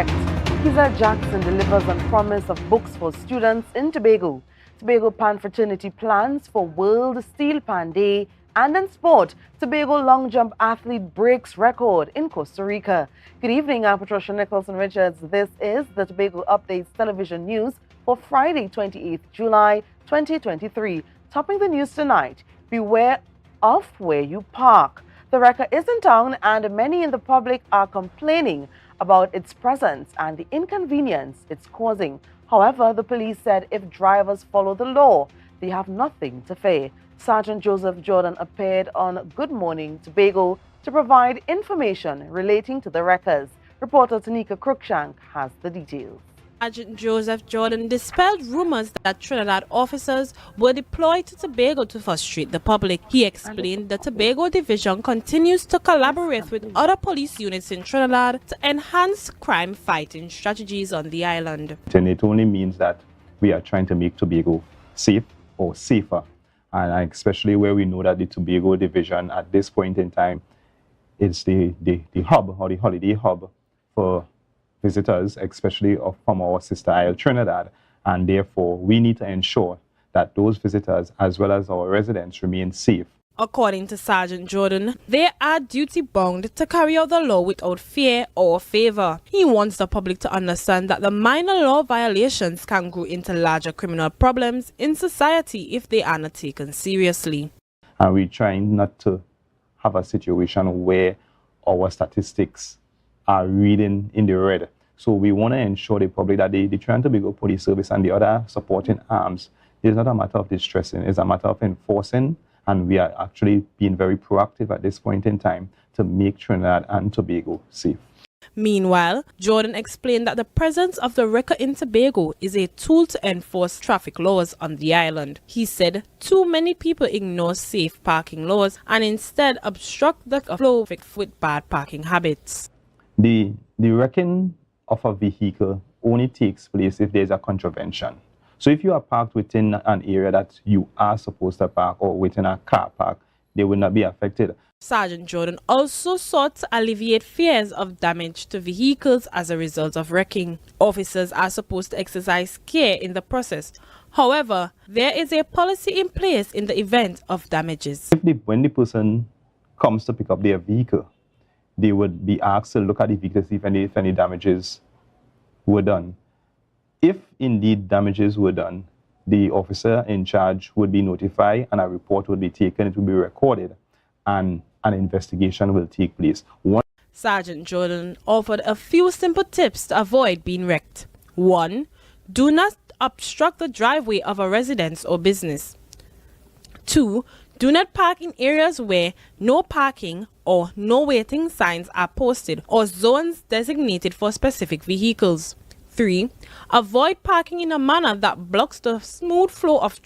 protect. Kiza Jackson delivers on promise of books for students in Tobago. Tobago Pan Fraternity plans for World Steelpan Day. And in sport, Tobago long jump athlete breaks record in Costa Rica. Good evening, I'm Patricia Nicholson-Richards. This is the Tobago Updates television news for Friday, 28th July 2023. Topping the news tonight, beware of where you park. The wrecker is in town and many in the public are complaining about its presence and the inconvenience it's causing. However, the police said if drivers follow the law, they have nothing to fear. Sergeant Joseph Jordan appeared on Good Morning Tobago to provide information relating to the wreckers. Reporter Tanika Cruikshank has the details. Sergeant Joseph Jordan dispelled rumors that Trinidad officers were deployed to Tobago to frustrate the public. He explained the Tobago Division continues to collaborate with other police units in Trinidad to enhance crime-fighting strategies on the island. And it only means that we are trying to make Tobago safe or safer. And especially where we know that the Tobago Division at this point in time is the hub or the holiday hub for visitors, especially from our sister isle Trinidad. And therefore, we need to ensure that those visitors as well as our residents remain safe. According to Sergeant Jordan, they are duty-bound to carry out the law without fear or favor. He wants the public to understand that the minor law violations can grow into larger criminal problems in society if they are not taken seriously. And we're trying not to have a situation where our statistics are reading in the red. So we want to ensure the public that the Trinidad Tobago Police Service and the other supporting arms is not a matter of distressing, it's a matter of enforcing. And we are actually being very proactive at this point in time to make Trinidad and Tobago safe. Meanwhile, Jordan explained that the presence of the wrecker in Tobago is a tool to enforce traffic laws on the island. He said too many people ignore safe parking laws and instead obstruct the flow with bad parking habits. The wrecking of a vehicle only takes place if there's a contravention. So if you are parked within an area that you are supposed to park or within a car park, they will not be affected. Sergeant Jordan also sought to alleviate fears of damage to vehicles as a result of wrecking. Officers are supposed to exercise care in the process. However, there is a policy in place in the event of damages. When the person comes to pick up their vehicle, they would be asked to look at the vehicle to see if any damages were done. If indeed damages were done, the officer in charge would be notified and a report would be taken, it will be recorded, and an investigation will take place. Sergeant Jordan offered a few simple tips to avoid being wrecked. 1. Do not obstruct the driveway of a residence or business. 2. Do not park in areas where no parking or no waiting signs are posted or zones designated for specific vehicles. 3. Avoid parking in a manner that blocks the smooth flow of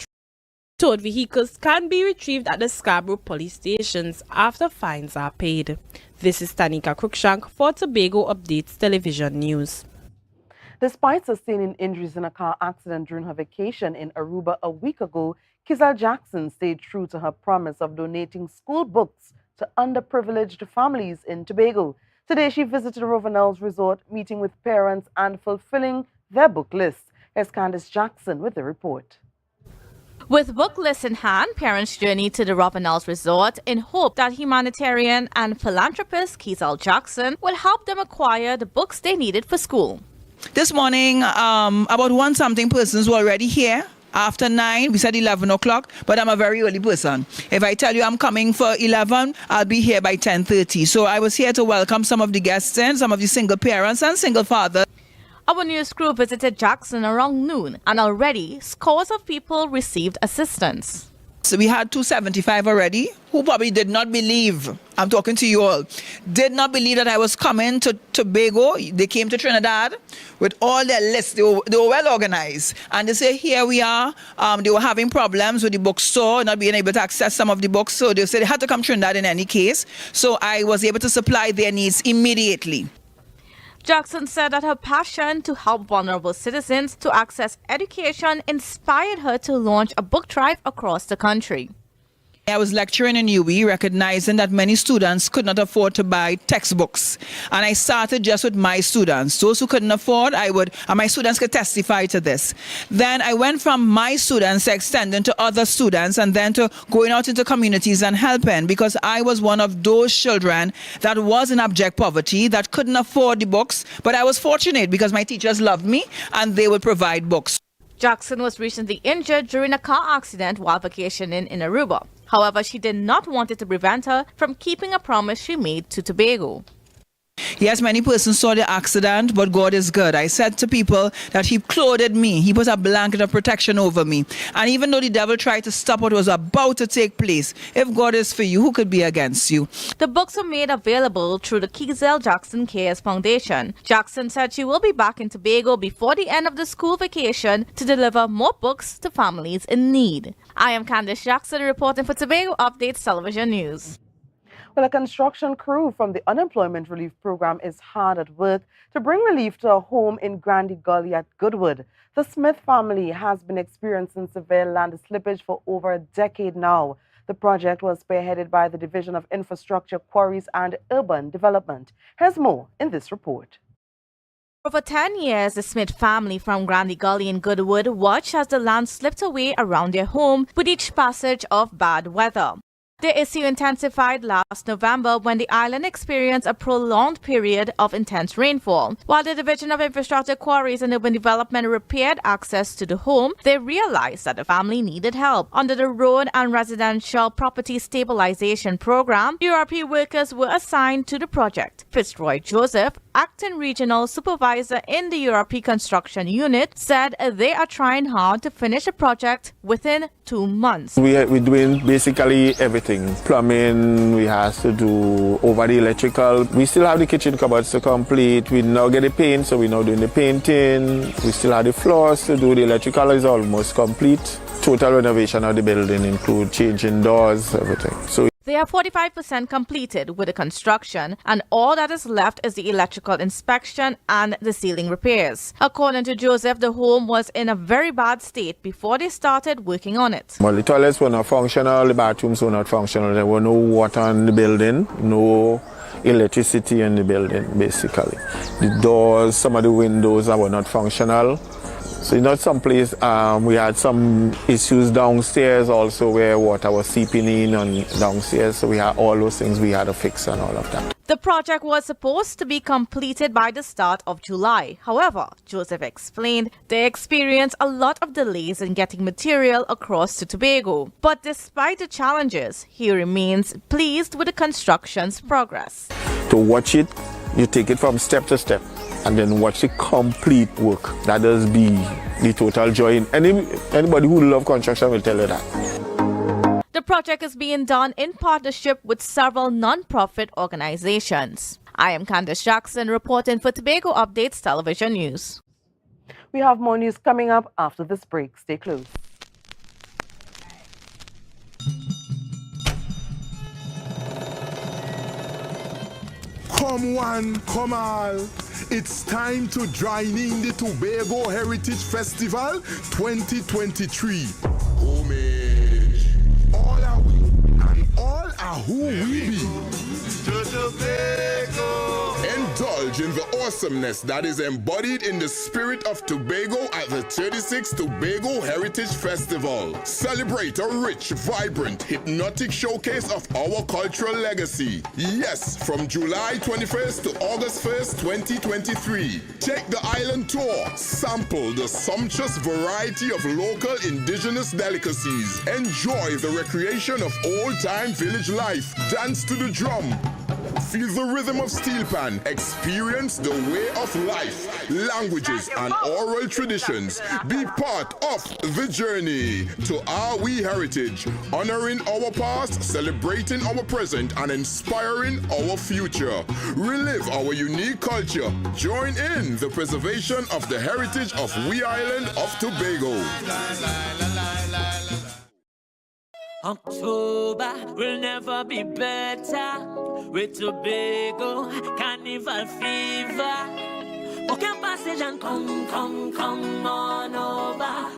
towed vehicles can be retrieved at the Scarborough police stations after fines are paid. This is Tanika Cruikshank for Tobago Updates Television News. Despite sustaining injuries in a car accident during her vacation in Aruba a week ago, Kiza Jackson stayed true to her promise of donating school books to underprivileged families in Tobago. Today, she visited Rovenel's resort, meeting with parents and fulfilling their book lists. Here's Candice Jackson with the report. With book lists in hand, parents journeyed to the Rovenel's resort in hope that humanitarian and philanthropist Kiza Jackson will help them acquire the books they needed for school. This morning, about 1-something persons were already here. After 9, we said 11 o'clock, but I'm a very early person. If I tell you I'm coming for 11, I'll be here by 10:30. So I was here to welcome some of the guests in, some of the single parents and single fathers. Our news crew visited Jackson around noon, and already scores of people received assistance. So we had 275 already who probably did not believe, I'm talking to you all, did not believe that I was coming to Tobago. They came to Trinidad with all their lists. They were well organized. And they say, here we are. They were having problems with the bookstore, not being able to access some of the books. So they said they had to come to Trinidad in any case. So I was able to supply their needs immediately. Jackson said that her passion to help vulnerable citizens to access education inspired her to launch a book drive across the country. I was lecturing in UE, recognizing that many students could not afford to buy textbooks. And I started just with my students. Those who couldn't afford, and my students could testify to this. Then I went from my students extending to other students and then to going out into communities and helping, because I was one of those children that was in abject poverty, that couldn't afford the books. But I was fortunate because my teachers loved me and they would provide books. Jackson was recently injured during a car accident while vacationing in Aruba. However, she did not want it to prevent her from keeping a promise she made to Tobago. Yes, many persons saw the accident, but God is good. I said to people that He clothed me. He put a blanket of protection over me. And even though the devil tried to stop what was about to take place, if God is for you, who could be against you? The books were made available through the Keezel Jackson Cares Foundation. Jackson said she will be back in Tobago before the end of the school vacation to deliver more books to families in need. I am Candice Jackson reporting for Tobago Updates Television News. Well, a construction crew from the Unemployment Relief Program is hard at work to bring relief to a home in Grandy Gully at Goodwood. The Smith family has been experiencing severe land slippage for over a decade now. The project was spearheaded by the Division of Infrastructure, Quarries and Urban Development. Here's more in this report. For 10 years, the Smith family from Grandy Gully in Goodwood watched as the land slipped away around their home with each passage of bad weather. The issue intensified last November when the island experienced a prolonged period of intense rainfall. While the Division of Infrastructure, Quarries and Urban Development repaired access to the home, they realized that the family needed help. Under the Road and Residential Property Stabilization Program, URP workers were assigned to the project. Fitzroy Joseph, Acting Regional Supervisor in the URP Construction Unit, said they are trying hard to finish the project within 2 months. We're doing basically everything. Plumbing, we have to do over the electrical. We still have the kitchen cupboards to complete. We now get the paint, so we're now doing the painting. We still have the floors to do. The electrical is almost complete. Total renovation of the building include changing doors, everything. So they are 45% completed with the construction, and all that is left is the electrical inspection and the ceiling repairs. According to Joseph, the home was in a very bad state before they started working on it. Well, the toilets were not functional, the bathrooms were not functional. There were no water in the building, no electricity in the building, basically. The doors, some of the windows were not functional. So in some place, we had some issues downstairs also where water was seeping in and downstairs. So we had all those things we had to fix and all of that. The project was supposed to be completed by the start of July. However, Joseph explained they experienced a lot of delays in getting material across to Tobago. But despite the challenges, he remains pleased with the construction's progress. To watch it, you take it from step to step and then watch the complete work. That does be the total joy. Anybody who loves construction will tell you that. The project is being done in partnership with several non-profit organizations. I am Candice Jackson reporting for Tobago Updates Television News. We have more news coming up after this break. Stay close. Come one, come all. It's time to join in the Tobago Heritage Festival 2023. Homage. All are we, and all are who we be. To Tobago. Indulge in the awesomeness that is embodied in the spirit of Tobago at the 36th Tobago Heritage Festival. Celebrate a rich, vibrant, hypnotic showcase of our cultural legacy. Yes, from July 21st to August 1st, 2023. Take the island tour. Sample the sumptuous variety of local indigenous delicacies. Enjoy the recreation of old-time village life. Dance to the drum. Feel the rhythm of steelpan. Experience the way of life, languages, and oral traditions. Be part of the journey to our we heritage, honoring our past, celebrating our present, and inspiring our future. Relive our unique culture. Join in the preservation of the heritage of we island of Tobago. October will never be better with Tobago Carnival fever. Book your passage and come on over.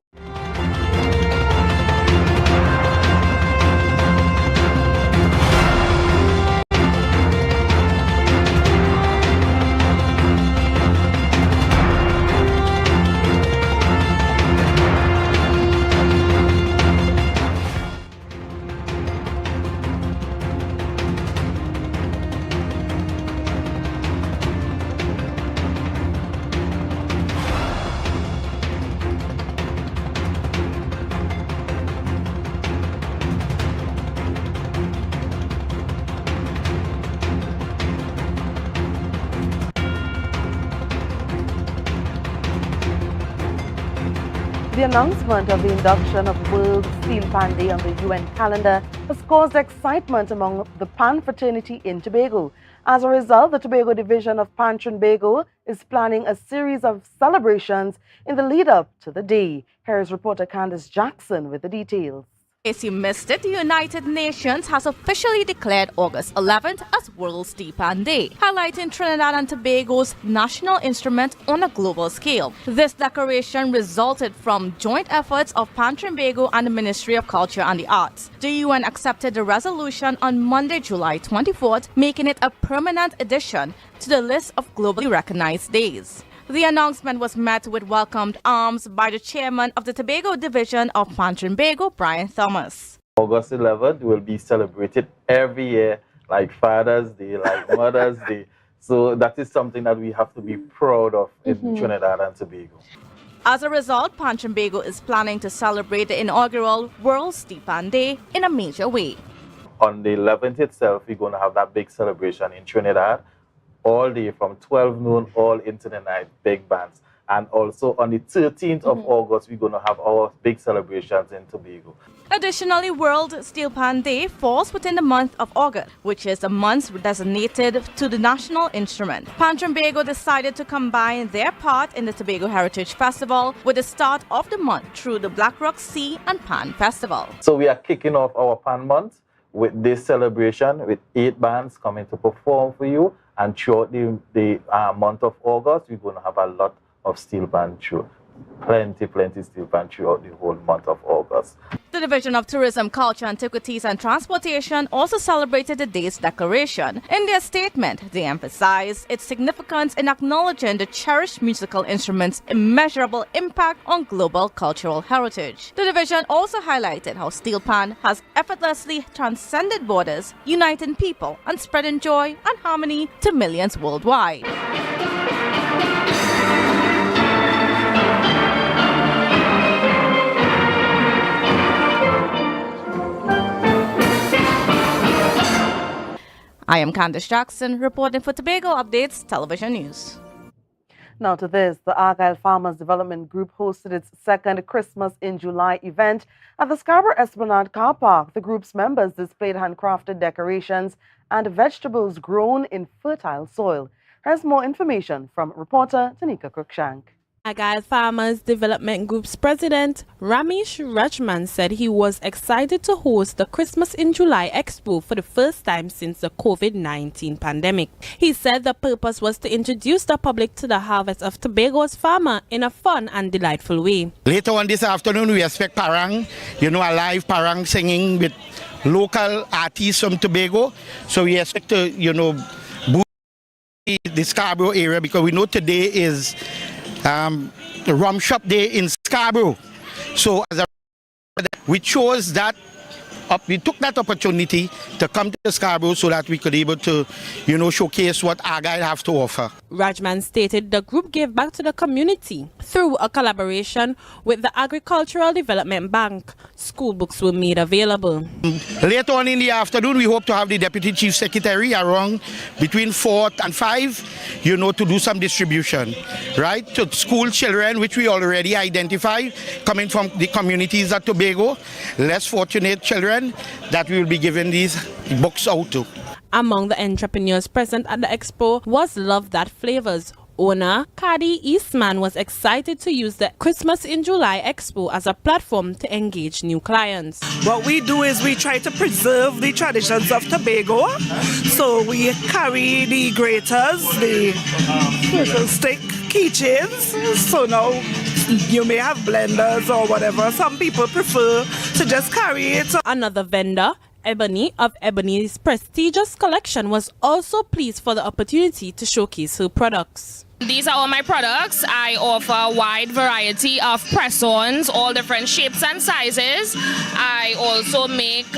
The announcement of the induction of World Steel Pan Day on the UN calendar has caused excitement among the Pan fraternity in Tobago. As a result, the Tobago division of Pan Tobago is planning a series of celebrations in the lead-up to the day. Here is reporter Candice Jackson with the details. In case you missed it, the United Nations has officially declared August 11th as World Steelpan Day, highlighting Trinidad and Tobago's national instrument on a global scale. This declaration resulted from joint efforts of Pan Tobago and the Ministry of Culture and the Arts. The UN accepted the resolution on Monday, July 24th, making it a permanent addition to the list of globally recognized days. The announcement was met with welcomed arms by the chairman of the Tobago division of Pan Tobago, Brian Thomas. August 11th will be celebrated every year, like Father's Day, like Mother's Day. So that is something that we have to be proud of in Trinidad and Tobago. As a result, Pan Tobago is planning to celebrate the inaugural World Steelpan Day in a major way. On the 11th itself, we're going to have that big celebration in Trinidad. All day from 12 noon all into the night, big bands. And also on the 13th of August, we're going to have our big celebrations in Tobago. Additionally, World Steelpan Day falls within the month of August, which is the month designated to the national instrument. Pan Tobago decided to combine their part in the Tobago Heritage Festival with the start of the month through the Black Rock Sea and Pan Festival. So we are kicking off our Pan month with this celebration with 8 bands coming to perform for you. And throughout the month of August, we're going to have a lot of steel band through. Plenty steel band throughout the whole month of August. The Division of Tourism, Culture, Antiquities and Transportation also celebrated the day's declaration. In their statement, they emphasized its significance in acknowledging the cherished musical instrument's immeasurable impact on global cultural heritage. The division also highlighted how steelpan has effortlessly transcended borders, uniting people and spreading joy and harmony to millions worldwide. I am Candice Jackson, reporting for Tobago Updates Television News. Now to this, the Argyle Farmers Development Group hosted its second Christmas in July event at the Scarborough Esplanade Car Park. The group's members displayed handcrafted decorations and vegetables grown in fertile soil. Here's more information from reporter Tanika Cruikshank. Argyle Farmers Development Group's president, Ramesh Rajman, said he was excited to host the Christmas in July Expo for the first time since the COVID-19 pandemic. He said the purpose was to introduce the public to the harvest of Tobago's farmer in a fun and delightful way. Later on this afternoon, we expect parang, a live parang singing with local artists from Tobago. So we expect to, boost the Scarborough area because we know today is the rum shop day in Scarborough. So as we chose that we took that opportunity to come to Scarborough so that we could be able to, showcase what Argyle have to offer. Rajman stated the group gave back to the community through a collaboration with the Agricultural Development Bank. School books were made available. Later on in the afternoon, we hope to have the Deputy Chief Secretary around between 4 and 5, to do some distribution, right, to school children, which we already identified, coming from the communities at Tobago, less fortunate children that we will be giving these books out to. Among the entrepreneurs present at the expo was Love That Flavors. Owner Kadi Eastman was excited to use the Christmas in July Expo as a platform to engage new clients. What we do is we try to preserve the traditions of Tobago. So we carry the graters, the stick keychains. So now you may have blenders or whatever. Some people prefer to just carry it. Another vendor, Ebony of Ebony's prestigious collection, was also pleased for the opportunity to showcase her products. These are all my products. I offer a wide variety of press-ons, all different shapes and sizes. I also make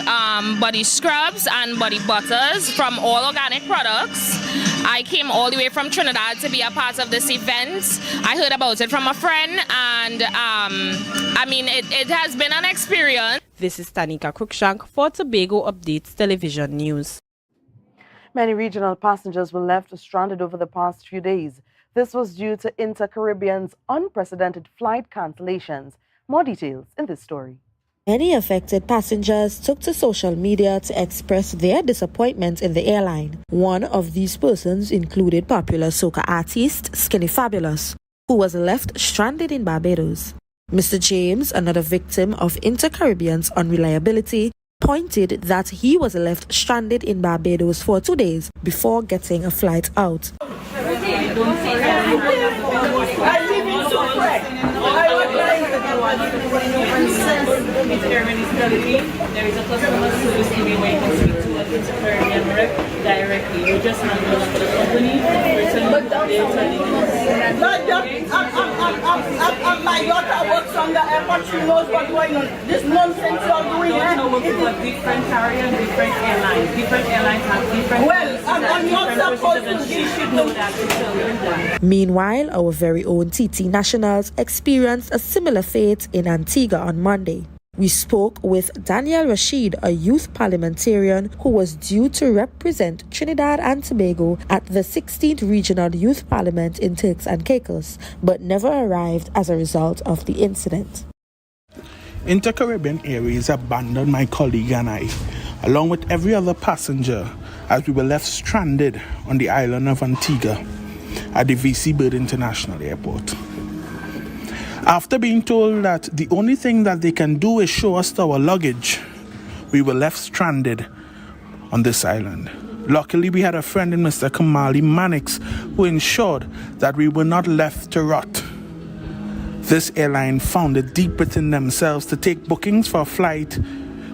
body scrubs and body butters from all organic products. I came all the way from Trinidad to be a part of this event. I heard about it from a friend and it has been an experience. This is Tanika Cruikshank for Tobago Updates Television News. Many regional passengers were left stranded over the past few days. This was due to Inter-Caribbean's unprecedented flight cancellations. More details in this story. Many affected passengers took to social media to express their disappointment in the airline. One of these persons included popular soca artist Skinny Fabulous, who was left stranded in Barbados. Mr. James, another victim of Intercaribbean's unreliability, pointed that he was left stranded in Barbados for 2 days before getting a flight out. There is a customer service email where you can speak to an Intercaribbean rep directly. You just handle that for the company. My daughter works on the airport. She knows what's going on. This nonsense you're doing. Different carriers, different airlines. Different airlines have different. Well, I'm not supposed to. She should know that to tell you that. Meanwhile, our very own TT nationals experienced a similar fate in Antigua on Monday. We spoke with Daniel Rashid, a youth parliamentarian who was due to represent Trinidad and Tobago at the 16th Regional Youth Parliament in Turks and Caicos, but never arrived as a result of the incident. Intercaribbean Airways abandoned my colleague and I, along with every other passenger, as we were left stranded on the island of Antigua at the VC Bird International Airport. After being told that the only thing that they can do is show us our luggage, we were left stranded on this island. Luckily, we had a friend in Mr. Kamali Mannix who ensured that we were not left to rot. This airline found it deep within themselves to take bookings for a flight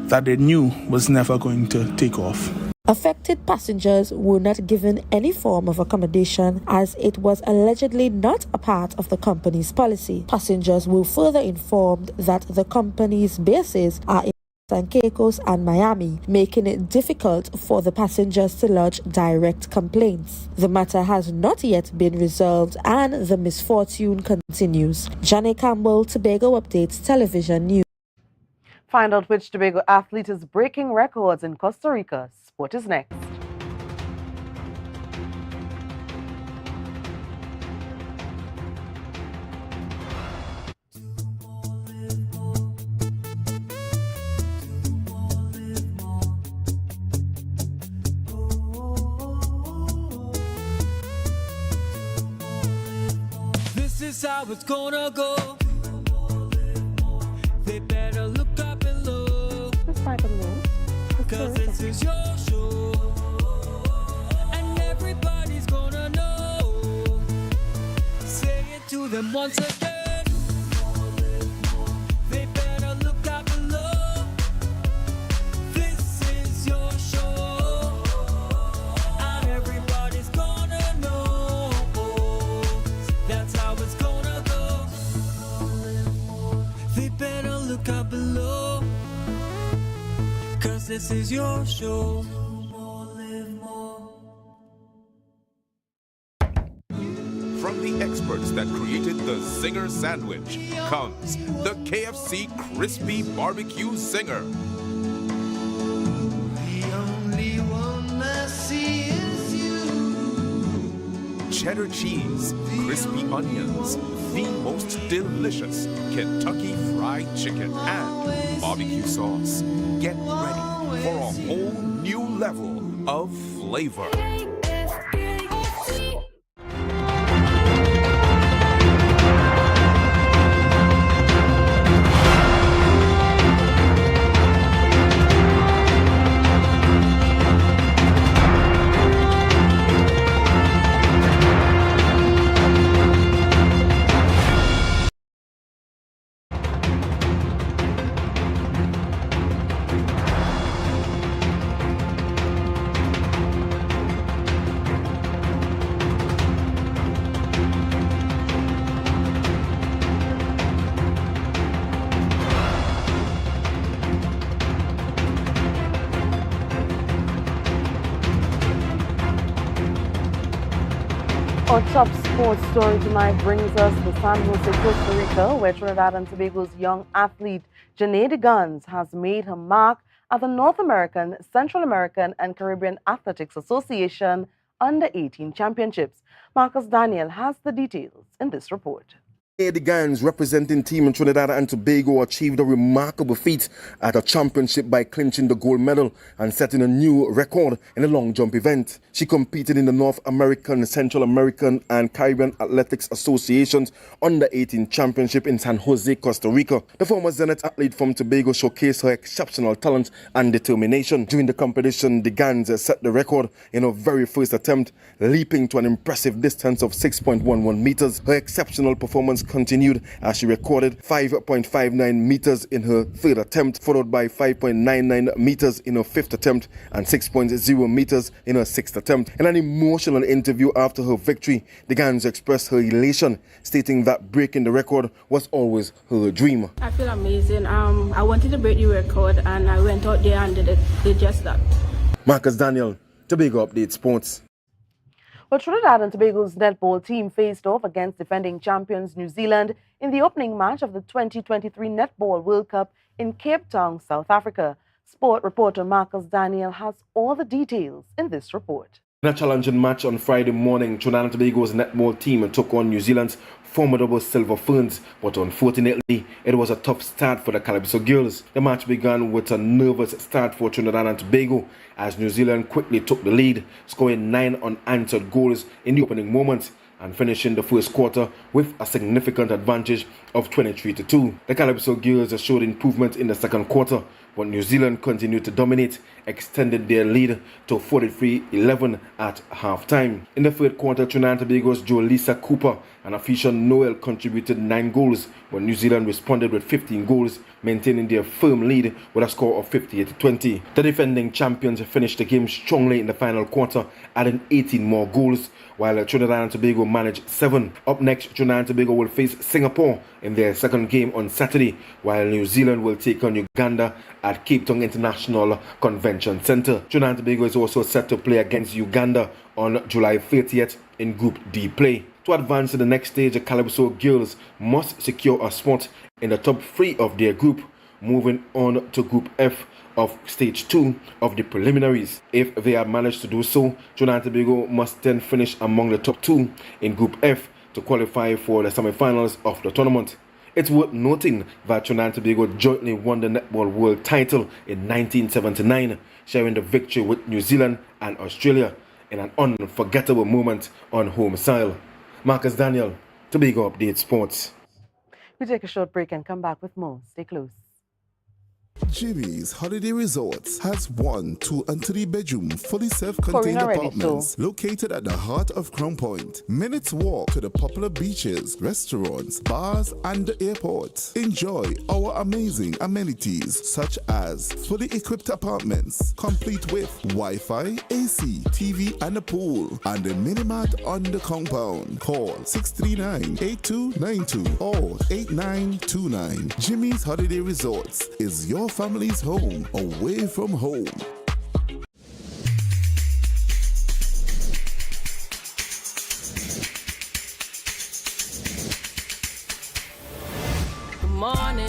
that they knew was never going to take off. Affected passengers were not given any form of accommodation as it was allegedly not a part of the company's policy. Passengers were further informed that the company's bases are in San Caicos and Miami, making it difficult for the passengers to lodge direct complaints. The matter has not yet been resolved and the misfortune continues. Janet Campbell, Tobago Updates Television News. Find out which Tobago athlete is breaking records in Costa Rica. Sport is next. This is how it's gonna go. They better look up below. Cause this is your show. And everybody's gonna know. Say it to them once again. They better look up below. This is your show. And everybody's gonna know. That's how it's gonna go. They better look up below. Cause this is your show. From the experts that created the Zinger sandwich comes the KFC Crispy Barbecue Zinger. The only one I see is you. Cheddar cheese, crispy onions, the most delicious Kentucky Fried Chicken, and barbecue sauce. Get ready for a whole new level of flavor. Our top sports story tonight brings us to San Jose, Costa Rica, where Trinidad and Tobago's young athlete Janae Guns has made her mark at the North American, Central American, and Caribbean Athletics Association Under-18 Championships. Marcus Daniel has the details in this report. The Gans representing Team in Trinidad and Tobago achieved a remarkable feat at a championship by clinching the gold medal and setting a new record in the long jump event. She competed in the North American, Central American and Caribbean Athletics Association's Under-18 Championship in San Jose, Costa Rica. The former Zenith athlete from Tobago showcased her exceptional talent and determination. During the competition, the Gans set the record in her very first attempt, leaping to an impressive distance of 6.11 meters. Her exceptional performance continued as she recorded 5.59 meters in her third attempt, followed by 5.99 meters in her fifth attempt and 6.0 meters in her sixth attempt. In an emotional interview after her victory, the Gans expressed her elation, stating that breaking the record was always her dream. I feel amazing. I wanted to break the record and I went out there and did just that. Marcus Daniel, Tobago Update Sports. Well, Trinidad and Tobago's netball team faced off against defending champions New Zealand in the opening match of the 2023 Netball World Cup in Cape Town, South Africa. Sport reporter Marcus Daniel has all the details in this report. In a challenging match on Friday morning, Trinidad and Tobago's netball team took on New Zealand's formidable Silver Ferns, but unfortunately, it was a tough start for the Calypso girls. The match began with a nervous start for Trinidad and Tobago as New Zealand quickly took the lead, scoring 9 unanswered goals in the opening moments and finishing the first quarter with a significant advantage of 23-2. The Calypso girls showed improvement in the second quarter, but New Zealand continued to dominate, extended their lead to 43-11 at halftime. In the third quarter, Trinidad and Tobago's Jolisa Cooper and Afisha Noel contributed 9 goals, but New Zealand responded with 15 goals, maintaining their firm lead with a score of 58-20. The defending champions finished the game strongly in the final quarter, adding 18 more goals, while Trinidad and Tobago managed 7. Up next, Trinidad and Tobago will face Singapore in their second game on Saturday, while New Zealand will take on Uganda at Cape Town International Convention Centre. Trinidad and Tobago is also set to play against Uganda on July 30th in Group D play. To advance to the next stage, the Calypso girls must secure a spot in the top 3 of their group, moving on to Group F of Stage 2 of the preliminaries. If they have managed to do so, Trinidad and Tobago must then finish among the top 2 in Group F to qualify for the semi-finals of the tournament. It's worth noting that Trinidad and Tobago jointly won the Netball World title in 1979, sharing the victory with New Zealand and Australia in an unforgettable moment on home soil. Marcus Daniel, Tobago Update Sports. We take a short break and come back with more. Stay close. Jimmy's Holiday Resorts has 1, 2 and 3 bedroom fully self-contained apartments located at the heart of Crown Point. Minutes walk to the popular beaches, restaurants, bars and the airport. Enjoy our amazing amenities such as fully equipped apartments complete with Wi-Fi, AC, TV and a pool and a mini-mart on the compound. Call 639-8292 or 8929. Jimmy's Holiday Resorts is your family's home away from home. Good morning,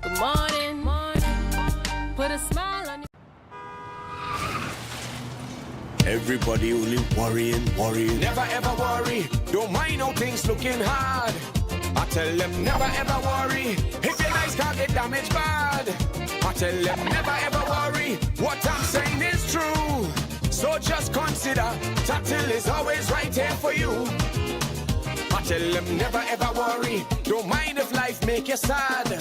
good morning, put a smile on your... Everybody only worrying. Never ever worry, don't mind how things looking hard. I tell them never ever worry, if your nice can't get damaged bad. I tell them never ever worry, what I'm saying is true. So just consider, Tatil is always right here for you. I tell them never ever worry, don't mind if life make you sad.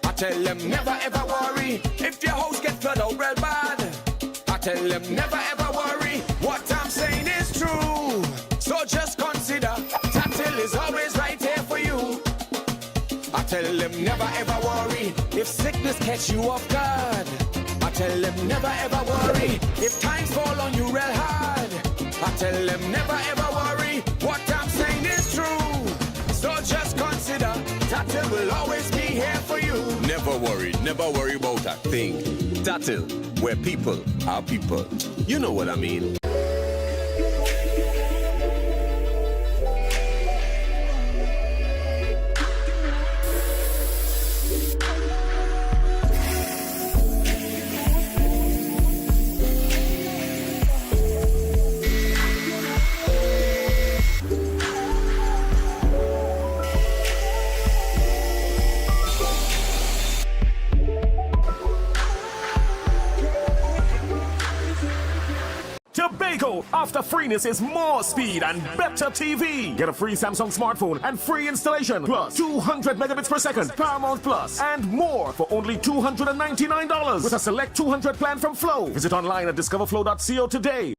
I tell them never ever worry, if your house get flooded out real bad. I tell them never ever worry, what I'm saying is true. So just consider, Tatil is always right here for you. I tell them never ever worry, if sickness catch you off guard. I tell them never ever worry, if times fall on you real hard. I tell them never ever worry, what I'm saying is true. So just consider, Tatil will always be here for you. Never worry about a thing. Tatil, where people are people. You know what I mean. After freeness is more speed and better TV. Get a free Samsung smartphone and free installation, plus 200 megabits per second, Paramount Plus, and more for only $299 with a select 200 plan from Flow. Visit online at discoverflow.co today.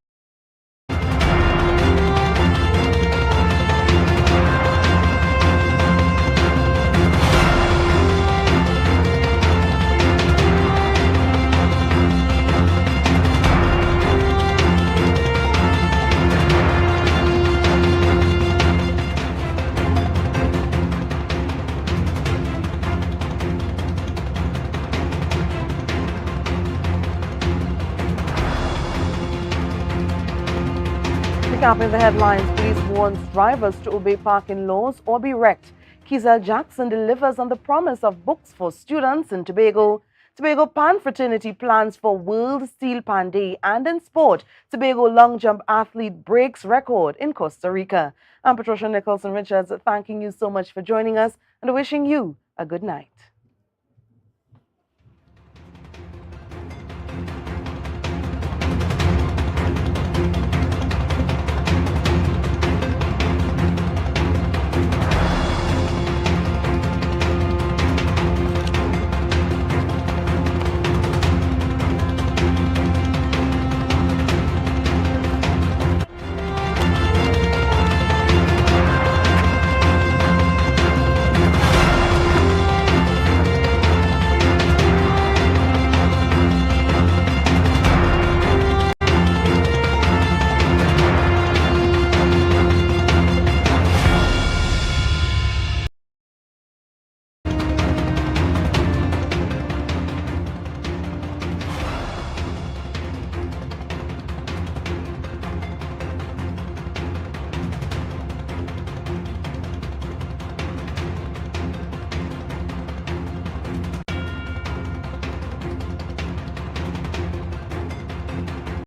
Recapping the headlines, police warns drivers to obey parking laws or be wrecked. Kizel Jackson delivers on the promise of books for students in Tobago. Tobago Pan Fraternity plans for World Steel Pan Day, and in sport, Tobago long jump athlete breaks record in Costa Rica. I'm Patricia Nicholson Richards, thanking you so much for joining us and wishing you a good night.